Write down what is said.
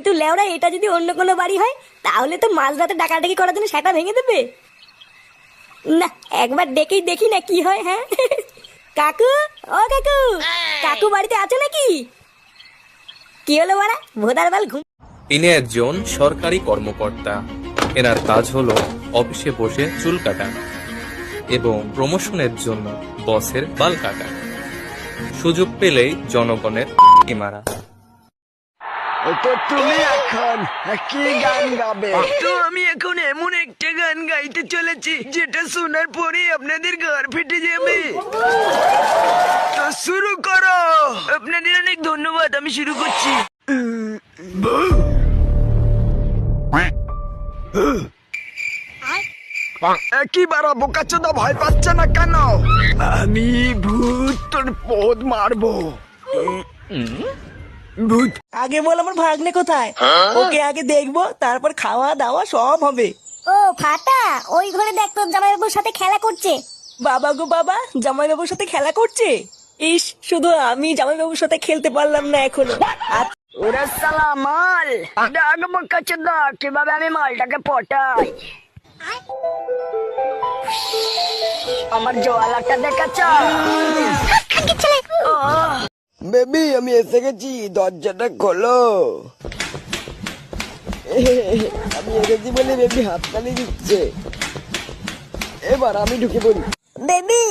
কিন্তু লেওরা এটা যদি অন্য কোনো বাড়ি হয় তাহলে তো মাঝরাতে ডাকাডাকি করার জন্য সেটা ভেঙে দেবে। না, একবার ডেকেই দেখি না কি হয়। হ্যাঁ কাকু, ও কাকু, কাকু বাড়িতে আছো নাকি? কি হলো বাড়া, ভোদার বাল ঘুম। ইনি একজন সরকারি কর্মকর্তা। এনার কাজ হলো অফিসে বসে চুল কাটা এবং প্রমোশনের জন্য বসের বাল কাটা। সুযোগ পেলেই জনগণের মারা। তো তুমি এখন কি গান গাবে? তো আমি এখন এমন একটা গান গাইতে চলেছি যেটা শোনার পরে আপনাদের ঘর ফেটে যাবে। তো শুরু করো। আপনাদের অনেক ধন্যবাদ, আমি শুরু করছি। একই বারা বোকাচোদা ভয় পাচ্ছে না কেন? আমি ভূত, তোর পদ মারবো। ভূত আগে বল আমার ভাগ্নে কোথায়? ওকে আগে দেখবো, তারপর খাওয়া দাওয়া সব হবে। ও ফাটা, ওই ঘরে দেখ তোর জামাইবাবুর সাথে খেলা করছে। বাবা গো বাবা, জামাইবাবুর সাথে খেলা করছে। ইস, শুধু আমি জামাইবাবুর সাথে খেলতে পারলাম না এখনো। ওরে সালা মাল, ডাক বোকাচোদা কিভাবে আমি মালটাকে পটাই। আমার জোয়ালাটা দেখাচ্ছ? বেবি আমি এসে গেছি, দরজাটা খোলো। আমি এসেছি বলে বেবি হাততালি দিচ্ছে। এবার আমি ঢুকে পড়ি। বেবি